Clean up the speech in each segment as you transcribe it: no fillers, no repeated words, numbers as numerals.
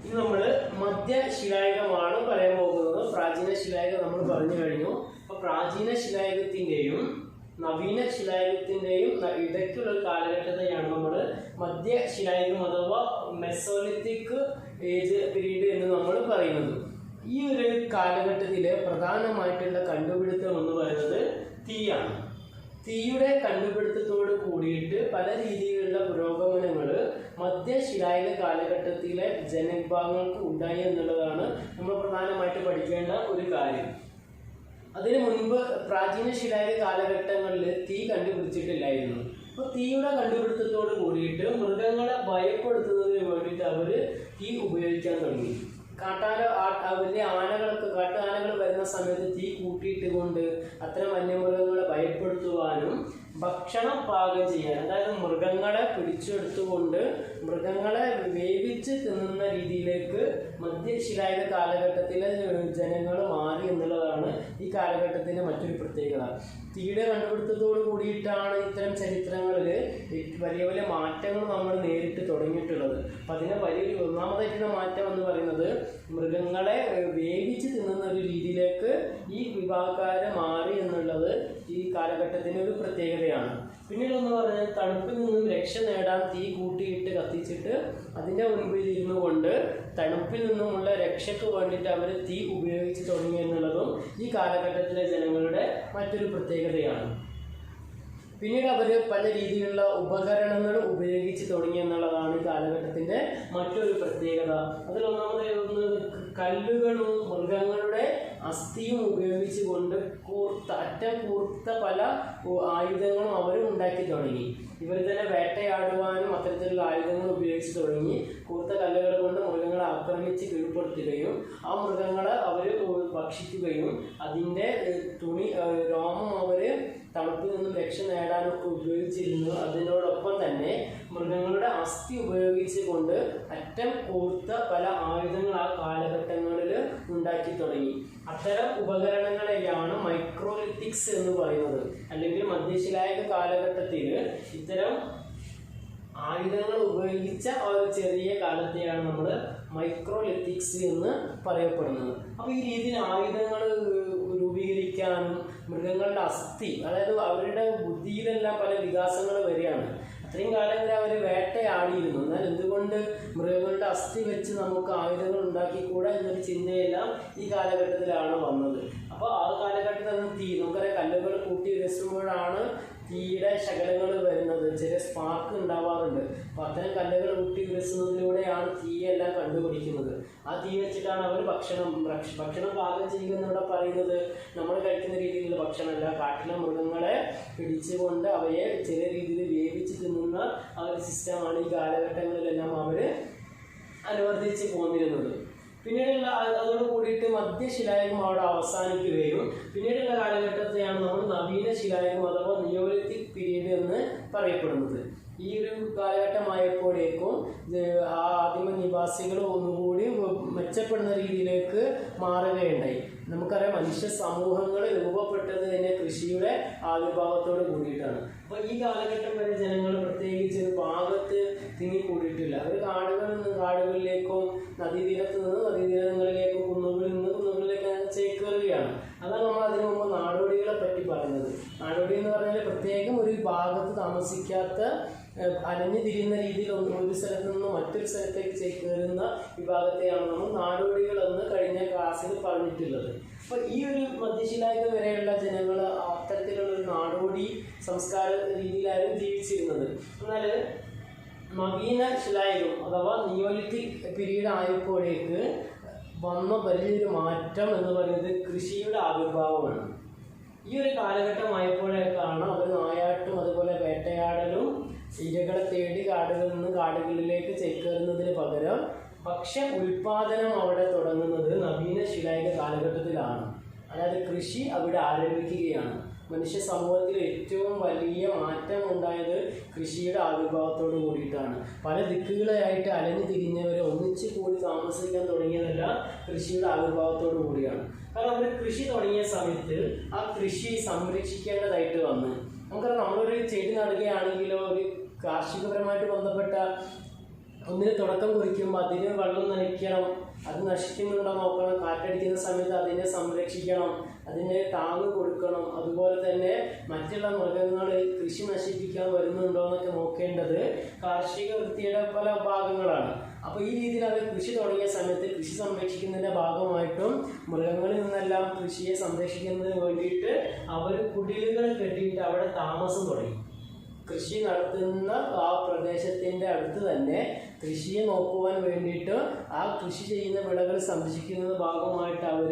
ഇനി നമ്മൾ മധ്യശിലായുഗമാണ് പറയാൻ പോകുന്നത്. പ്രാചീന ശിലായുഗം നമ്മൾ പറഞ്ഞു കഴിഞ്ഞു. അപ്പോൾ പ്രാചീന ശിലായുഗത്തിൻ്റെയും നവീന ശിലായുഗത്തിൻ്റെയും ഇടയ്ക്കുള്ള കാലഘട്ടത്തെയാണ് നമ്മൾ മധ്യശിലായുഗം അഥവാ മെസോലിത്തിക് ഏജ് പീരീഡ് എന്ന് നമ്മൾ പറയുന്നത്. ഈ ഒരു കാലഘട്ടത്തിലെ പ്രധാനമായിട്ടുള്ള കണ്ടുപിടുത്തം എന്ന് പറയുന്നത് തീയാണ്. തീയുടെ കണ്ടുപിടുത്തത്തോട് കൂടിയിട്ട് പല രീതിയിലുള്ള പുരോഗമനങ്ങൾ മധ്യശിലായുഗ കാലഘട്ടത്തിലെ ജനവിഭാഗങ്ങൾക്ക് ഉണ്ടായി എന്നുള്ളതാണ് നമ്മൾ പ്രധാനമായിട്ട് പഠിക്കേണ്ട ഒരു കാര്യം. അതിനു മുൻപ് പ്രാചീന ശിലായുഗ കാലഘട്ടങ്ങളിൽ തീ കണ്ടുപിടിച്ചിട്ടില്ലായിരുന്നു. അപ്പോൾ തീയുടെ കണ്ടുപിടുത്തത്തോട് കൂടിയിട്ട് മൃഗങ്ങളെ ഭയപ്പെടുത്തുന്നതിന് വേണ്ടിയിട്ട് അവർ തീ ഉപയോഗിക്കാൻ തുടങ്ങി. വലിയ ആനകളൊക്കെ കാട്ടാനകൾ വരുന്ന സമയത്ത് തീ കൂട്ടിയിട്ട് കൊണ്ട് അത്തരം വന്യമൃഗങ്ങളെ ഭയപ്പെടുത്തുവാനും ഭക്ഷണം പാകം ചെയ്യാൻ, അതായത് മൃഗങ്ങളെ പിടിച്ചെടുത്തുകൊണ്ട് മൃഗങ്ങളെ വേവിച്ച് തിന്നുന്ന രീതിയിലേക്ക് മധ്യശിലായുഗ കാലഘട്ടത്തിലെ ജനങ്ങൾ മാറി എന്നുള്ളതാണ് ഈ കാലഘട്ടത്തിൻ്റെ മറ്റൊരു പ്രത്യേകത. തീയുടെ കണ്ടുപിടുത്തത്തോട് കൂടിയിട്ടാണ് ഇത്തരം ചരിത്രങ്ങളിൽ വലിയ വലിയ മാറ്റങ്ങൾ നമ്മൾ നേരിട്ട് തുടങ്ങിയിട്ടുള്ളത്. അപ്പം അതിന് വലിയൊരു ഒന്നാമതായിട്ടുള്ള മാറ്റം എന്ന് പറയുന്നത് മൃഗങ്ങളെ വേവിച്ച് തിന്നുന്ന ഒരു രീതിയിലേക്ക് ഈ വിഭാഗക്കാരെ മാറി എന്നുള്ളത് ഈ കാലഘട്ടത്തിൻ്റെ ഒരു പ്രത്യേകതയാണ്. പിന്നീടെന്ന് പറഞ്ഞാൽ തണുപ്പിൽ നിന്നും രക്ഷ നേടാൻ തീ കൂട്ടിയിട്ട് കത്തിച്ചിട്ട് അതിൻ്റെ മുൻപിൽ ഇരുന്നു കൊണ്ട് തണുപ്പിൽ നിന്നുമുള്ള രക്ഷയ്ക്ക് വേണ്ടിയിട്ട് അവർ തീ ഉപയോഗിച്ച് തുടങ്ങി എന്നുള്ളതും ഈ കാലഘട്ടത്തിലെ ജനങ്ങളുടെ മറ്റൊരു പ്രത്യേകതയാണ്. പിന്നീട് അവർ പല രീതിയിലുള്ള ഉപകരണങ്ങൾ ഉപയോഗിച്ച് തുടങ്ങി എന്നുള്ളതാണ് ഈ കാലഘട്ടത്തിൻ്റെ മറ്റൊരു പ്രത്യേകത. അതിലൊന്നാമത് കല്ലുകളും മൃഗങ്ങളുടെ അസ്ഥിയും ഉപയോഗിച്ച് കൊണ്ട് അറ്റം കൂർത്ത പല ആയുധങ്ങളും അവർ ഉണ്ടാക്കി തുടങ്ങി. ഇവർ തന്നെ വേട്ടയാടുവാനും അത്തരത്തിലുള്ള ആയുധങ്ങൾ ഉപയോഗിച്ച് തുടങ്ങി. കൂർത്ത കല്ലുകൾ കൊണ്ട് മൃഗങ്ങളെ ആക്രമിച്ച് കീഴ്പ്പെടുത്തുകയും ആ മൃഗങ്ങളെ അവർ ഭക്ഷിക്കുകയും അതിൻ്റെ രോമം അവർ തണുപ്പിൽ നിന്നും രക്ഷ നേടാനൊക്കെ ഉപയോഗിച്ചിരുന്നു. അതിനോടൊപ്പം തന്നെ മൃഗങ്ങളുടെ അസ്ഥി ഉപയോഗിച്ച് കൊണ്ട് അറ്റം കൂർത്ത പല ആയുധങ്ങൾ ആ കാലഘട്ടങ്ങളിൽ ഉണ്ടാക്കി തുടങ്ങി. അത്തരം ഉപകരണങ്ങളെയാണ് മൈക്രോലിത്തിക്സ് എന്ന് പറയുന്നത്. അല്ലെങ്കിൽ മധ്യശിലായുഗ കാലഘട്ടത്തിൽ ഇത്തരം ആയുധങ്ങൾ ഉപയോഗിച്ച ഒരു ചെറിയ കാലത്തെയാണ് നമ്മൾ മൈക്രോലിത്തിക്സ് എന്ന് പറയപ്പെടുന്നത്. അപ്പോൾ ഈ രീതിയിൽ ആയുധങ്ങൾ രൂപീകരിക്കാനും മൃഗങ്ങളുടെ അസ്ഥി, അതായത് അവരുടെ ബുദ്ധിയിലെല്ലാം പല വികാസങ്ങൾ വരികയാണ്. അത്രയും കാലം വരെ അവർ വേട്ടയാടിയിരുന്നു. എന്നാൽ എന്തുകൊണ്ട് മൃഗങ്ങളുടെ അസ്ഥി വെച്ച് നമുക്ക് ആയുധങ്ങൾ ഉണ്ടാക്കിക്കൂടാ എന്നൊരു ചിന്തയെല്ലാം ഈ കാലഘട്ടത്തിലാണ് വന്നത്. അപ്പോൾ ആ കാലഘട്ടത്തിൽ തീ നമുക്കറിയാം, കല്ലുകൾ കൂട്ടി ഉരസുമ്പോഴാണ് തീയുടെ ശകലങ്ങൾ വരുന്നത്, ചെറിയ സ്പാർക്ക് ഉണ്ടാവാറുണ്ട്. അപ്പോൾ അത്തരം കല്ലുകൾ കൂട്ടി ഉരസുന്നതിലൂടെയാണ് തീയെല്ലാം കണ്ടുപിടിക്കുന്നത്. ആ തീ വെച്ചിട്ടാണ് അവർ ഭക്ഷണം പാകം ചെയ്യുക എന്നിവിടെ പറയുന്നത് നമ്മൾ കഴിക്കുന്ന രീതിയിലുള്ള ഭക്ഷണമല്ല. കാട്ടിലെ മൃഗങ്ങളെ പിടിച്ചുകൊണ്ട് അവയെ ചെറിയ രീതിയിൽ വേവിച്ച് തിന്നുന്ന ആ ഒരു സിസ്റ്റമാണ് ഈ കാലഘട്ടങ്ങളിലെല്ലാം അവർ അനുവർത്തിച്ച് പോന്നിരുന്നത്. പിന്നീടുള്ള അതോട് കൂടിയിട്ട് മധ്യശിലായുഗം അവിടെ അവസാനിക്കുകയും പിന്നീടുള്ള കാലഘട്ടത്തെയാണ് നമ്മൾ നവീന ശിലായുഗം അഥവാ നിയോലിത്തിക് പീരീഡ് എന്ന് പറയപ്പെടുന്നത്. ഈ ഒരു കാലഘട്ടമായപ്പോഴേക്കും ആദിമ നിവാസികൾ ഒന്നുകൂടി മെച്ചപ്പെടുന്ന രീതിയിലേക്ക് മാറുകയുണ്ടായി. നമുക്കറിയാം, മനുഷ്യ സമൂഹങ്ങൾ രൂപപ്പെട്ടത് തന്നെ കൃഷിയുടെ ആവിർഭാവത്തോട് കൂടിയിട്ടാണ്. അപ്പോൾ ഈ കാലഘട്ടം വരെ ജനങ്ങൾ പ്രത്യേകിച്ച് ഒരു ഭാഗത്ത് തിങ്ങിക്കൂടിയിട്ടില്ല. അവർ കാടുകളിൽ നിന്ന് കാടുകളിലേക്കും നദീതീരത്ത് നിന്ന് നദീതീരങ്ങളിലേക്കും കുന്നുകളിൽ നിന്ന് കുന്നുകളിലേക്ക് ചേക്കേറുകയാണ്. അതാണ് നമ്മൾ അതിനു മുമ്പ് നാടോടികളെ പറ്റി പറയുന്നത്. നാടോടി എന്ന് പറഞ്ഞാൽ പ്രത്യേകം ഒരു ഭാഗത്ത് താമസിക്കാത്ത അലഞ്ഞു തിരിയുന്ന രീതിയിൽ ഒരു സ്ഥലത്ത് നിന്ന് മറ്റൊരു സ്ഥലത്തേക്ക് ചേക്കേറുന്ന വിഭാഗത്തെയാണ് നമ്മൾ നാടോടികൾ എന്ന് കഴിഞ്ഞ ക്ലാസ്സിൽ പറഞ്ഞിട്ടുള്ളത്. അപ്പോൾ ഈ ഒരു മധ്യശിലായുഗം വരെയുള്ള ജനങ്ങൾ അത്തരത്തിലുള്ള ഒരു നാടോടി സംസ്കാര രീതിയിലായിരുന്നു ജീവിച്ചിരുന്നത്. എന്നാൽ നവീന ശിലായുഗം അഥവാ നിയോലിത്തിക് പീരീഡ് ആയപ്പോഴേക്ക് വന്ന വലിയൊരു മാറ്റം എന്ന് പറയുന്നത് കൃഷിയുടെ ആവിർഭാവമാണ്. ഈ ഒരു കാലഘട്ടമായപ്പോഴേക്കാണ് അവർ നായാട്ടും അതുപോലെ വേട്ടയാടലും ഇരകളെ തേടി കാടുകളിൽ നിന്ന് കാടുകളിലേക്ക് ചേക്കേറുന്നതിന് പകരം ഭക്ഷ്യ ഉൽപാദനം അവിടെ തുടങ്ങുന്നത് നവീന ശിലായുഗ കാലഘട്ടത്തിലാണ്. അതായത് കൃഷി അവിടെ ആരംഭിക്കുകയാണ്. മനുഷ്യ സമൂഹത്തിൽ ഏറ്റവും വലിയ മാറ്റം ഉണ്ടായത് കൃഷിയുടെ ആവിർഭാവത്തോട് കൂടിയിട്ടാണ്. പല ദിക്കുകളായിട്ട് അലഞ്ഞു തിരിഞ്ഞവരെ ഒന്നിച്ച് കൂടി താമസിക്കാൻ തുടങ്ങിയതെല്ലാം കൃഷിയുടെ ആവിർഭാവത്തോടു കൂടിയാണ്. കാരണം അവർ കൃഷി തുടങ്ങിയ സമയത്ത് ആ കൃഷി സംരക്ഷിക്കേണ്ടതായിട്ട് വന്ന്, നമുക്കറിയാം, നമ്മളൊരു ചെടി നടുകയാണെങ്കിലോ ഒരു കാർഷികപരമായിട്ട് ബന്ധപ്പെട്ട ഒന്നിന് തുടക്കം കുറിക്കുമ്പോൾ അതിന് വെള്ളം നനയ്ക്കണം, അത് നശിക്കുന്നുണ്ടോ നോക്കണം, കാറ്റടിക്കുന്ന സമയത്ത് അതിനെ സംരക്ഷിക്കണം, അതിന് താങ്ങ് കൊടുക്കണം. അതുപോലെ തന്നെ മറ്റുള്ള മൃഗങ്ങൾ കൃഷി നശിപ്പിക്കാൻ വരുന്നുണ്ടോ എന്നൊക്കെ നോക്കേണ്ടത് കാർഷിക വൃത്തിയുടെ പല ഭാഗങ്ങളാണ്. അപ്പോൾ ഈ രീതിയിൽ അവർ കൃഷി തുടങ്ങിയ സമയത്ത് കൃഷി സംരക്ഷിക്കുന്നതിൻ്റെ ഭാഗമായിട്ടും മൃഗങ്ങളിൽ നിന്നെല്ലാം കൃഷിയെ സംരക്ഷിക്കുന്നതിന് വേണ്ടിയിട്ട് അവർ കുടിലുകൾ കെട്ടിയിട്ട് അവിടെ താമസം തുടങ്ങി. കൃഷി നടത്തുന്ന ആ പ്രദേശത്തിൻ്റെ അടുത്ത് തന്നെ കൃഷിയെ നോക്കുവാൻ വേണ്ടിയിട്ട് ആ കൃഷി ചെയ്യുന്ന വിളകൾ സംരക്ഷിക്കുന്ന ഭാഗമായിട്ട് അവർ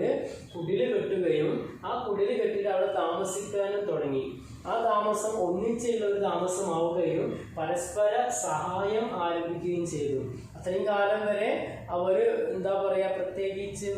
കുടില് കെട്ടുകയും ആ കുടില് കെട്ടിയിട്ട് അവിടെ താമസിക്കാനും തുടങ്ങി. ആ താമസം ഒന്നിച്ചുള്ള ഒരു താമസമാവുകയും പരസ്പര സഹായം ആരംഭിക്കുകയും ചെയ്തു. അത്രയും കാലം വരെ അവർ എന്താ പറയുക, പ്രത്യേകിച്ച്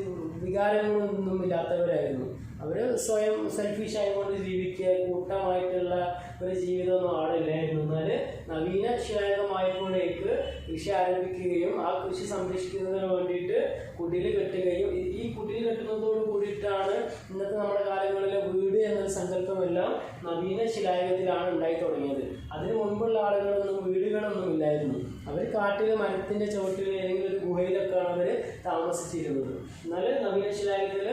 വികാരങ്ങളൊന്നും ഇല്ലാത്തവരായിരുന്നു. അവർ സ്വയം സെൽഫിഷായിക്കൊണ്ട് ജീവിക്കുക, കൂട്ടമായിട്ടുള്ള ഒരു ജീവിതമൊന്നും ആടില്ലായിരുന്നു. എന്നാൽ നവീന ശിലായുഗമായപ്പോഴേക്ക് കൃഷി ആരംഭിക്കുകയും ആ കൃഷി സംരക്ഷിക്കുന്നതിന് വേണ്ടിയിട്ട് കുടില് കെട്ടുകയും ഈ കുടില് കെട്ടുന്നതോട് കൂടിയിട്ടാണ് ഇന്നത്തെ നമ്മുടെ കാലങ്ങളിലെ വീട് എന്നൊരു സങ്കല്പമെല്ലാം നവീന ശിലായുഗത്തിലാണ് ഉണ്ടായി തുടങ്ങിയത്. അതിനു മുൻപുള്ള ആളുകളൊന്നും വീടുകളൊന്നും ഇല്ലായിരുന്നു. അവർ കാട്ടിൽ മരത്തിൻ്റെ ചുവട്ടിൽ ഏതെങ്കിലും ഒരു ഗുഹയിലൊക്കെയാണ് അവർ താമസിച്ചിരുന്നത്. എന്നാൽ നവീന ശിലായുഗത്തിൽ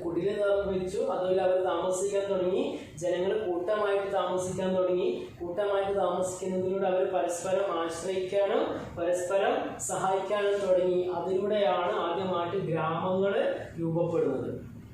കുടില് നിർമ്മിച്ചു, അതുപോലെ അവർ താമസിക്കാൻ തുടങ്ങി. ജനങ്ങൾ കൂട്ടമായിട്ട് താമസിക്കാൻ തുടങ്ങി. കൂട്ടമായിട്ട് താമസിക്കുന്നതിലൂടെ അവർ പരസ്പരം ആശ്രയിക്കാനും പരസ്പരം സഹായിക്കാനും തുടങ്ങി. അതിലൂടെയാണ് ആദ്യമായിട്ട് ഗ്രാമങ്ങൾ രൂപപ്പെടുന്നത്.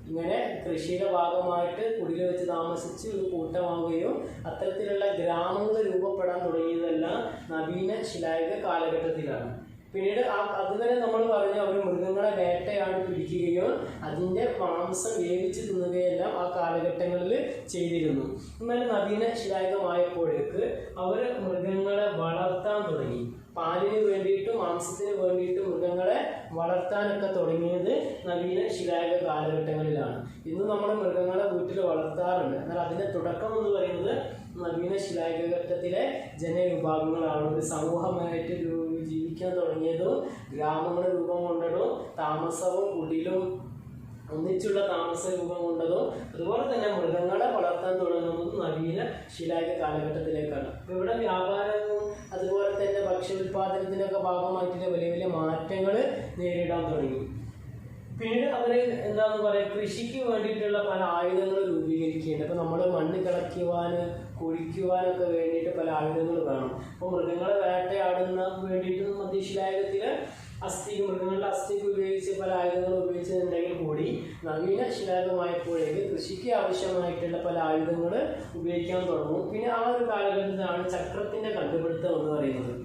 ഇങ്ങനെ കൃഷിയുടെ ഭാഗമായിട്ട് കുടില് വെച്ച് താമസിച്ച് ഒരു കൂട്ടമാവുകയും അത്തരത്തിലുള്ള ഗ്രാമങ്ങൾ രൂപപ്പെടാൻ തുടങ്ങിയതെല്ലാം നവീന ശിലായുഗ കാലഘട്ടത്തിലാണ്. പിന്നീട് അതുവരെ നമ്മൾ പറഞ്ഞു അവർ മൃഗങ്ങളെ വേട്ടയാടി പിടിക്കുകയും അതിൻ്റെ മാംസം വേവിച്ച് തിന്നുകയെല്ലാം ആ കാലഘട്ടങ്ങളിൽ ചെയ്തിരുന്നു. എന്നാൽ നവീന ശിലായുഗമായപ്പോഴേക്ക് അവർ മൃഗങ്ങളെ വളർത്താൻ തുടങ്ങി. പാലിന് വേണ്ടിയിട്ടും മാംസത്തിന് വേണ്ടിയിട്ടും മൃഗങ്ങളെ വളർത്താനൊക്കെ തുടങ്ങിയത് നവീന ശിലായുഗ കാലഘട്ടങ്ങളിലാണ്. ഇന്ന് നമ്മൾ മൃഗങ്ങളെ വീട്ടിൽ വളർത്താറുണ്ട്. എന്നാൽ അതിൻ്റെ തുടക്കം എന്ന് പറയുന്നത് നവീന ശിലായുഗഘട്ടത്തിലെ ജനവിഭാഗങ്ങളാണ്. ഒരു സമൂഹമായിട്ട് ജീവിക്കാൻ തുടങ്ങിയതും ഗ്രാമങ്ങൾ രൂപം കൊണ്ടതും താമസവും കുടിലും ഒന്നിച്ചുള്ള താമസ രൂപം കൊണ്ടതും അതുപോലെ തന്നെ മൃഗങ്ങളെ വളർത്താൻ തുടങ്ങുന്നതും നവീന ശിലായുഗ കാലഘട്ടത്തിലേക്കാണ്. അപ്പോൾ ഇവിടെ വ്യാപാരവും അതുപോലെ തന്നെ ഭക്ഷ്യോൽപാദനത്തിനൊക്കെ ഭാഗമായിട്ടുള്ള വലിയ വലിയ മാറ്റങ്ങൾ നേരിടാൻ തുടങ്ങി. പിന്നീട് അവർ എന്താണെന്ന് പറയുക, കൃഷിക്ക് വേണ്ടിയിട്ടുള്ള പല ആയുധങ്ങൾ രൂപീകരിക്കുകയുണ്ട്. അപ്പോൾ നമ്മൾ മണ്ണ് കിളയ്ക്കുവാൻ കുഴിക്കുവാനൊക്കെ വേണ്ടിയിട്ട് പല ആയുധങ്ങൾ വേണം. അപ്പോൾ മൃഗങ്ങളെ വേട്ടയാടുന്ന വേണ്ടിയിട്ട് മധ്യശിലായുഗത്തിൽ മൃഗങ്ങളുടെ അസ്ഥിക്ക് ഉപയോഗിച്ച് പല ആയുധങ്ങൾ ഉപയോഗിച്ചിട്ടുണ്ടെങ്കിൽ കൂടി നവീന ശിലായുഗമായപ്പോഴേക്ക് കൃഷിക്ക് ആവശ്യമായിട്ടുള്ള പല ആയുധങ്ങൾ ഉപയോഗിക്കാൻ തുടങ്ങും. പിന്നെ ആ ഒരു കാലഘട്ടത്തിലാണ് ചക്രത്തിൻ്റെ കണ്ടുപിടുത്തം എന്ന് പറയുന്നത്.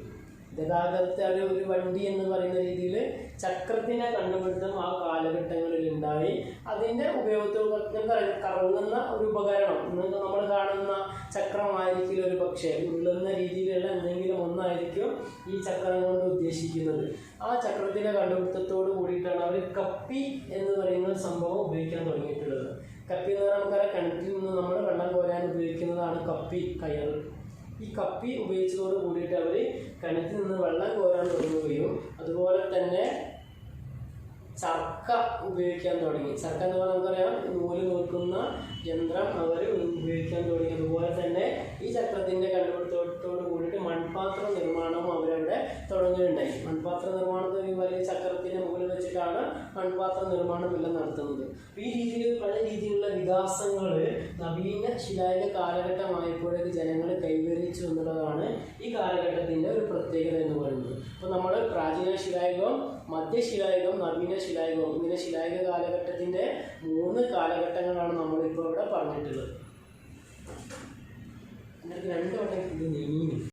ഗതാഗതത്തെ ഒരു വണ്ടി എന്ന് പറയുന്ന രീതിയിൽ ചക്രത്തിനെ കണ്ടുപിടുത്തം ആ കാലഘട്ടങ്ങളിൽ ഉണ്ടായി. അതിൻ്റെ ഉപയോഗത്തോടെ കറങ്ങുന്ന ഒരു ഉപകരണം നമ്മൾ കാണുന്ന ചക്രമായിരിക്കും ഒരു പക്ഷേ ഉള്ളുന്ന രീതിയിലുള്ള എന്തെങ്കിലും ഒന്നായിരിക്കും ഈ ചക്രം കൊണ്ട് ഉദ്ദേശിക്കുന്നത്. ആ ചക്രത്തിൻ്റെ കണ്ടുപിടുത്തത്തോട് കൂടിയിട്ടാണ് അവർ കപ്പി എന്ന് പറയുന്ന സംഭവം ഉപയോഗിക്കാൻ തുടങ്ങിയിട്ടുള്ളത്. കപ്പി എന്ന് പറഞ്ഞാൽ നമുക്കറിയാം, കിണറ്റിൽ നിന്ന് നമ്മൾ വെള്ളം കോരാൻ ഉപയോഗിക്കുന്നതാണ് കപ്പി, കയർ. ഈ കപ്പി ഉപയോഗിച്ചതോട് കൂടിയിട്ട് അവർ കിണറ്റിൽ നിന്ന് വെള്ളം കോരാൻ തുടങ്ങുകയും അതുപോലെ തന്നെ ചർക്ക ഉപയോഗിക്കാൻ തുടങ്ങി. ചർക്ക എന്ന് പറഞ്ഞാൽ നമുക്കറിയാം, നൂല് നോക്കുന്ന യന്ത്രം അവർ ഉപയോഗിക്കാൻ തുടങ്ങി. അതുപോലെ തന്നെ ഈ ചക്രത്തിൻ്റെ കണ്ടുപിടുത്തത്തോട് കൂടിയിട്ട് മൺപാത്ര നിർമ്മാണവും അവരവിടെ തുടങ്ങുകയുണ്ടായി. മൺപാത്ര നിർമ്മാണത്തിന് വലിയ ചക്രത്തിൻ്റെ മുകളിൽ വെച്ചിട്ടാണ് മൺപാത്ര നിർമ്മാണം എല്ലാം നടത്തുന്നത്. ഈ രീതിയിൽ പല രീതിയിലുള്ള വികാസങ്ങൾ നവീന ശിലായുഗ കാലഘട്ടമായപ്പോഴേക്ക് ജനങ്ങൾ കൈവരിച്ചു എന്നുള്ളതാണ് ഈ കാലഘട്ടത്തിൻ്റെ ഒരു പ്രത്യേകത എന്ന് പറയുന്നത്. അപ്പോൾ നമ്മൾ പ്രാചീന ശിലായുഗം, മധ്യശിലായുഗം, നവീന ശിലായുഗം, ഇങ്ങനെ ശിലായുഗ കാലഘട്ടത്തിൻ്റെ 3 കാലഘട്ടങ്ങളാണ് നമ്മളിപ്പോൾ ഇവിടെ പറഞ്ഞിട്ടുള്ളത്. 2 വട്ടം ഇത് നീങ്ങി.